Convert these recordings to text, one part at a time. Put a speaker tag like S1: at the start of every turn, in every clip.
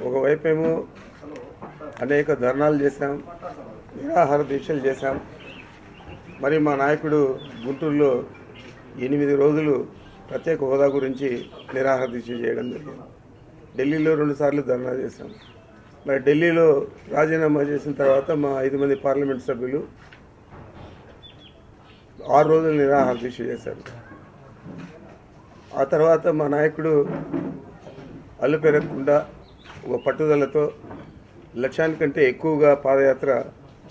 S1: ఒకవైపేమో అనేక ధర్నాలు చేశాం, నిరాహార దీక్షలు చేశాం. మరి మా నాయకుడు గుంటూరులో 8 రోజులు ప్రత్యేక హోదా గురించి నిరాహార దీక్ష చేయడం జరిగింది. ఢిల్లీలో 2 సార్లు ధర్నా చేశాం. మరి ఢిల్లీలో రాజీనామా చేసిన తర్వాత మా 5 మంది పార్లమెంట్ సభ్యులు 6 రోజులు నిరాహార దీక్ష చేశారు. ఆ తర్వాత మా నాయకుడు అల్లు పెరగకుండా ఒక పట్టుదలతో లక్ష్యానికంటే ఎక్కువగా పాదయాత్ర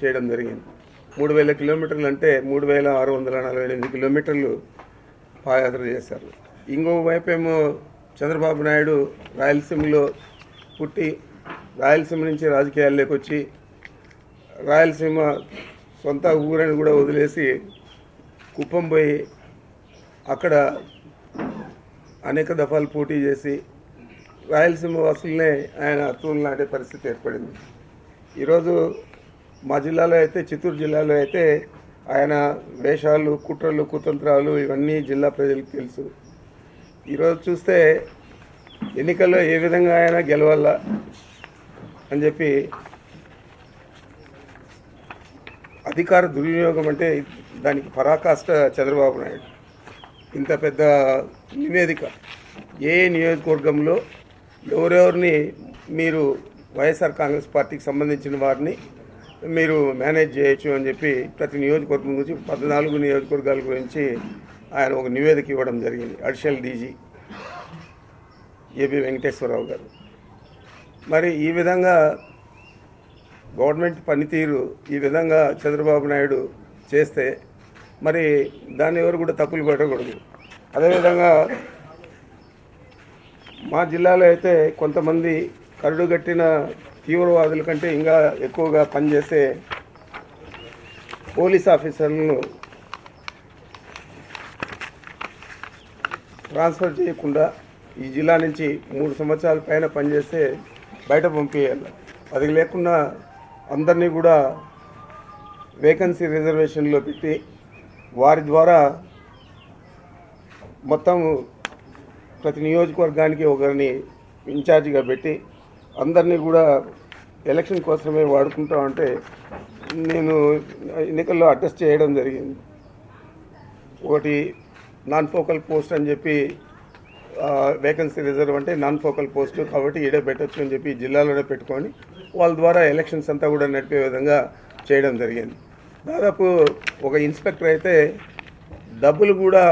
S1: చేయడం జరిగింది. 3000 కిలోమీటర్లు అంటే 3648 కిలోమీటర్లు పాదయాత్ర చేశారు. ఇంకో వైపేమో చంద్రబాబు నాయుడు రాయలసీమలో పుట్టి రాయలసీమ నుంచి రాజకీయాల్లోకి వచ్చి రాయలసీమ సొంత ఊరని కూడా వదిలేసి కుప్పం పోయి అక్కడ అనేక దఫాలు పోటీ చేసి రాయలసీమ వాసులనే ఆయన అతులు నాటే పరిస్థితి ఏర్పడింది. ఈరోజు మా జిల్లాలో అయితే, చిత్తూరు జిల్లాలో అయితే ఆయన వేషాలు, కుట్రలు, కుతంత్రాలు ఇవన్నీ జిల్లా ప్రజలకు తెలుసు. ఈరోజు చూస్తే ఎన్నికల్లో ఏ విధంగా ఆయన గెలవాలా అని చెప్పి అధికార దుర్వినియోగం అంటే దానికి పరాకాష్ట చంద్రబాబు నాయుడు. ఇంత పెద్ద నివేదిక ఏ నియోజకవర్గంలో ఎవరెవరిని మీరు వైఎస్ఆర్ కాంగ్రెస్ పార్టీకి సంబంధించిన వారిని మీరు మేనేజ్ చేయొచ్చు అని చెప్పి ప్రతి నియోజకవర్గం గురించి 14 నియోజకవర్గాల గురించి ఆయన ఒక నివేదిక ఇవ్వడం జరిగింది. అడిషనల్ డీజీ ఏబి వెంకటేశ్వరరావు గారు. మరి ఈ విధంగా గవర్నమెంట్ పనితీరు ఈ విధంగా చంద్రబాబు నాయుడు చేస్తే మరి దాన్ని ఎవరు కూడా తప్పులు పెట్టకూడదు. అదేవిధంగా మా జిల్లాలో అయితే కొంతమంది కరుడుగట్టిన తీవ్రవాదుల కంటే ఇంకా ఎక్కువగా పనిచేసే పోలీస్ ఆఫీసర్లను ట్రాన్స్ఫర్ చేయకుండా ఈ జిల్లా నుంచి 3 సంవత్సరాల పైన పనిచేస్తే బయట పంపించాలి. అది లేకుండా అందరినీ కూడా వేకెన్సీ రిజర్వేషన్లో పెట్టి వారి ద్వారా మొత్తం ప్రతి నియోజకవర్గానికి ఒకరిని ఇన్ఛార్జిగా పెట్టి అందరినీ కూడా ఎలక్షన్ కోసమే వాడుకుంటామంటే నేను ఎన్నికల్లో అడ్జస్ట్ చేయడం జరిగింది. ఒకటి నాన్ ఫోకల్ పోస్ట్ అని చెప్పి వేకెన్సీ రిజర్వ్ అంటే నాన్ ఫోకల్ పోస్ట్ కాబట్టి ఈడే పెట్టచ్చు అని చెప్పి జిల్లాలోనే పెట్టుకొని వాళ్ళ ద్వారా ఎలక్షన్స్ అంతా కూడా నడిపే విధంగా చేయడం జరిగింది. దాదాపు ఒక ఇన్స్పెక్టర్ అయితే డబ్బులు కూడా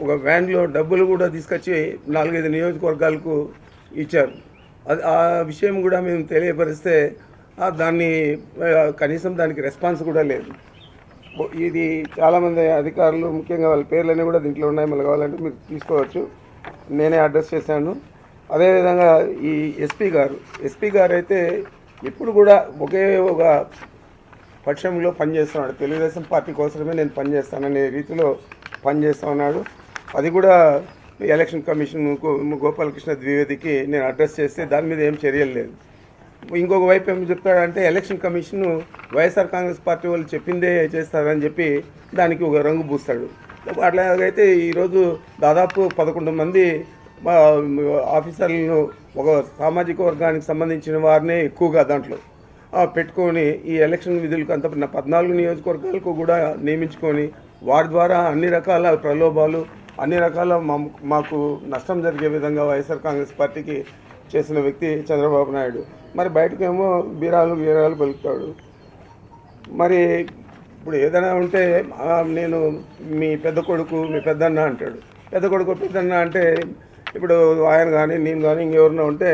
S1: ఒక వ్యాన్లో డబ్బులు కూడా తీసుకొచ్చి 4-5 నియోజకవర్గాలకు ఇచ్చారు. అది ఆ విషయం కూడా మేము తెలియపరిస్తే దాన్ని కనీసం దానికి రెస్పాన్స్ కూడా లేదు. ఇది చాలామంది అధికారులు, ముఖ్యంగా వాళ్ళ పేర్లన్నీ కూడా దీంట్లో ఉన్నాయి, మళ్ళీ కావాలంటే మీరు తీసుకోవచ్చు. నేనే అడ్రస్ చేశాను. అదేవిధంగా ఈ ఎస్పీ గారు అయితే ఇప్పుడు కూడా ఒకే ఒక పక్షంలో పనిచేస్తున్నాడు. తెలుగుదేశం పార్టీ కోసమే నేను పనిచేస్తాననే రీతిలో పనిచేస్తూ ఉన్నాడు. అది కూడా ఎలక్షన్ కమిషన్ గోపాలకృష్ణ ద్వివేదికి నేను అడ్రస్ చేస్తే దాని మీద ఏం చర్యలు లేదు. ఇంకొక వైపు ఏం చెప్తాడంటే election commission YSR Congress party వాళ్ళు చెప్పిందే చేస్తారని చెప్పి దానికి ఒక రంగు పూస్తాడు. అట్లాగైతే ఈరోజు దాదాపు 11 మంది ఆఫీసర్లను ఒక సామాజిక వర్గానికి సంబంధించిన వారినే ఎక్కువగా దాంట్లో పెట్టుకొని ఈ ఎలక్షన్ విధులకు అంత 14 నియోజకవర్గాలకు కూడా నియమించుకొని వారి ద్వారా అన్ని రకాల ప్రలోభాలు, అన్ని రకాల మాకు నష్టం జరిగే విధంగా వైఎస్ఆర్ కాంగ్రెస్ పార్టీకి చేసిన వ్యక్తి చంద్రబాబు నాయుడు. మరి బయటకేమో బీరాలు పలుకుతాడు. మరి ఇప్పుడు ఏదైనా ఉంటే నేను మీ పెద్ద కొడుకు, మీ పెద్దన్న అంటాడు. పెద్ద కొడుకు, పెద్దన్న అంటే ఇప్పుడు ఆయన కానీ నేను కానీ ఇంకెవరన్నా ఉంటే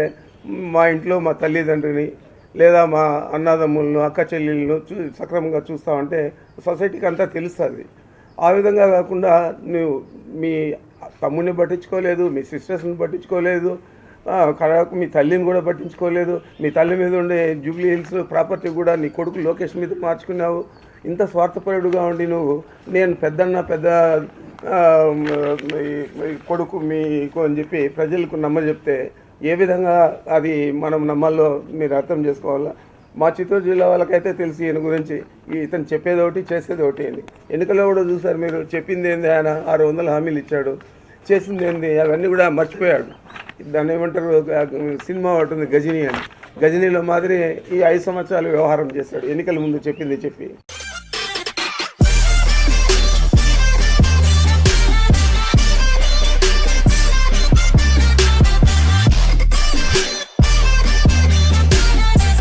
S1: మా ఇంట్లో మా తల్లిదండ్రిని లేదా మా అన్నదమ్ములను, అక్క చెల్లెళ్ళను సక్రమంగా చూస్తామంటే సొసైటీకి అంతా తెలుస్తుంది. ఆ విధంగా కాకుండా నువ్వు మీ తమ్ముడిని పట్టించుకోలేదు, మీ సిస్టర్స్ని పట్టించుకోలేదు, మీ తల్లిని కూడా పట్టించుకోలేదు, మీ తల్లి మీద ఉండే జూబ్లీ హిల్స్ ప్రాపర్టీ కూడా నీ కొడుకు లోకేష్ మీద మార్చుకున్నావు. ఇంత స్వార్థపరుడుగా ఉండి నువ్వు నేను పెద్ద కొడుకు మీకు అని చెప్పి ప్రజలకు నమ్మజెప్తే ఏ విధంగా అది మనం నమ్మాలో మీరు అర్థం చేసుకోవాలా. మా చిత్తూరు జిల్లా వాళ్ళకైతే తెలిసి ఈయన గురించి ఇతను చెప్పేది ఒకటి చేసేది ఒకటి అండి. ఎన్నికల్లో కూడా చూసారు మీరు. చెప్పింది ఏంది, ఆయన 600 హామీలు ఇచ్చాడు, చేసింది ఏంది అవన్నీ కూడా మర్చిపోయాడు. దాన్ని ఏమంటారు, సినిమా ఒకటి ఉంది గజనీ అని, గజనీలో మాదిరి ఈ 5 సంవత్సరాలు వ్యవహారం చేశాడు ఎన్నికల ముందు చెప్పింది చెప్పి.